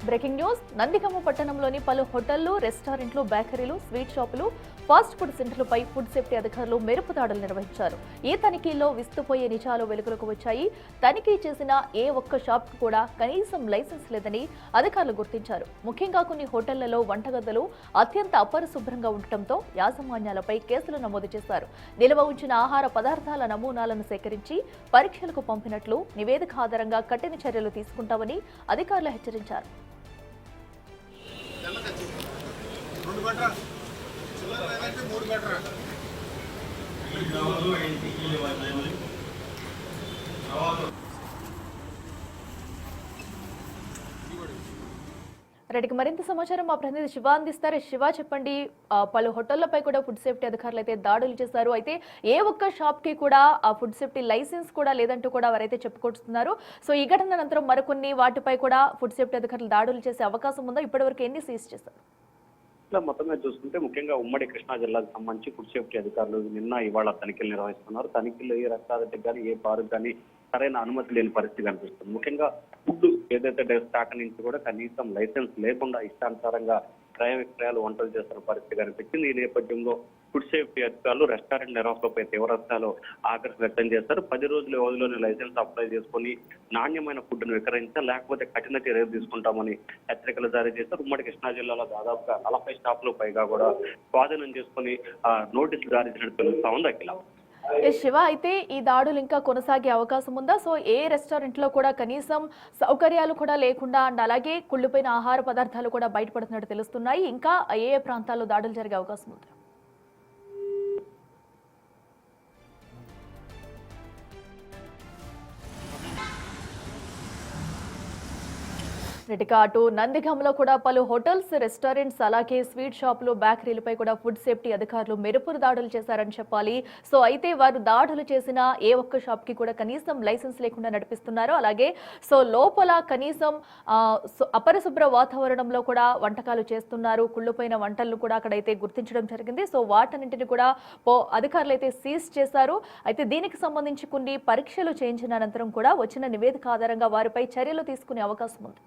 Breaking news Nandigama పట్టణంలోని పలు హోటళ్లు, రెస్టారెంట్లు, బేకరీలు, స్వీట్ షాపులు, ఫాస్ట్ ఫుడ్ సెంటర్లపై ఫుడ్ సేఫ్టీ అధికారులు మెరుపు దాడులు నిర్వహించారు. ఈ తనిఖీల్లో విస్తుపోయే నిజాలు వెలుగులోకి వచ్చాయి. తనిఖీ చేసిన ఏ ఒక్క షాప్ కూడా కనీసం లైసెన్స్ లేదని అధికారులు గుర్తించారు. ముఖ్యంగా కొన్ని హోటళ్లలో వంటగదులు అత్యంత అపరిశుభ్రంగా ఉండటంతో యాజమాన్యాలపై కేసులు నమోదు చేశారు. నిల్వ ఉంచిన ఆహార పదార్థాల నమూనాలను సేకరించి పరీక్షలకు పంపినట్లు నివేదిక ఆధారంగా కఠిన చర్యలు తీసుకుంటామని అధికారులు హెచ్చరించారు. రెడ్డికి మరింత సమాచారం మా ప్రతినిధి శివ అందిస్తారు. శివ, చెప్పండి. పలు హోటళ్లపై కూడా ఫుడ్ సేఫ్టీ అధికారులు అయితే దాడులు చేశారు. అయితే ఏ ఒక్క షాప్ కి కూడా ఆ ఫుడ్ సేఫ్టీ లైసెన్స్ కూడా లేదంటూ కూడా వారైతే చెప్పుకొస్తున్నారు. సో ఈ ఘటన అనంతరం మరికొన్ని వాటిపై కూడా ఫుడ్ సేఫ్టీ అధికారులు దాడులు చేసే అవకాశం ఉందా? ఇప్పటివరకు ఎన్ని సీజ్ చేశారు? మొత్తంగా చూసుకుంటే ముఖ్యంగా ఉమ్మడి కృష్ణా జిల్లాకు సంబంధించి ఫుడ్ సేఫ్టీ అధికారులు నిన్న ఇవాళ తనిఖీలు నిర్వహిస్తున్నారు. తనిఖీలు ఏ రెస్టారెంట్ కానీ ఏ బార్ కానీ సరైన అనుమతి లేని పరిస్థితి కనిపిస్తుంది. ముఖ్యంగా ఫుడ్ ఏదైతే స్టాక్ నుంచి కూడా కనీసం లైసెన్స్ లేకుండా ఇష్టానుసారంగా క్రయ విక్రయాలు వంటలు చేస్తున్న పరిస్థితి కనిపించింది. ఈ నేపథ్యంలో ఫుడ్ సేఫ్టీ అధికారులు రెస్టారెంట్ నిర్వాహకులపై తీవ్రస్థాయిలో ఆగ్రహం వ్యక్తం చేస్తారు. 10 రోజుల వ్యవధిలోనే లైసెన్స్ అప్లై చేసుకుని నాణ్యమైన ఫుడ్ ను విక్రయించాలి, లేకపోతే కఠిన చర్యలు తీసుకుంటామని హెచ్చరికలు జారీ చేస్తారు. ఉమ్మడి కృష్ణా జిల్లాలో దాదాపుగా 40 షాపులు పైగా కూడా స్వాధీనం చేసుకుని నోటీసులు జారీ చేసినట్టు తెలుస్తా ఉంది. అఖిల శివ, అయితే ఈ దాడులు ఇంకా కొనసాగే అవకాశం ఉందా? సో ఏ రెస్టారెంట్ లో కూడా కనీసం సౌకర్యాలు కూడా లేకుండా అండ్ అలాగే కుళ్ళిపోయిన ఆహార పదార్థాలు కూడా బయటపడుతున్నట్టు తెలుస్తున్నాయి. ఇంకా ఏ ప్రాంతాల్లో దాడులు జరిగే అవకాశం ఉంది? అటు నందిగామలో కూడా పలు హోటల్స్, రెస్టారెంట్స్, అలాగే స్వీట్ షాపులు, బేకరీలపై కూడా ఫుడ్ సేఫ్టీ అధికారులు మెరుపులు దాడులు చేశారని చెప్పాలి. సో అయితే వారు దాడులు చేసిన ఏ ఒక్క షాప్ కి కూడా కనీసం లైసెన్స్ లేకుండా నడిపిస్తున్నారు. అలాగే సో లోపల కనీసం అపరిశుభ్ర వాతావరణంలో కూడా వంటకాలు చేస్తున్నారు. కుళ్ళిపోయిన వంటలను కూడా అక్కడైతే గుర్తించడం జరిగింది. సో వాటన్నింటిని కూడా అధికారులు అయితే సీజ్ చేశారు. అయితే దీనికి సంబంధించి కొన్ని పరీక్షలు చేయించిన అనంతరం కూడా వచ్చిన నివేదిక ఆధారంగా వారిపై చర్యలు తీసుకునే అవకాశం ఉంది.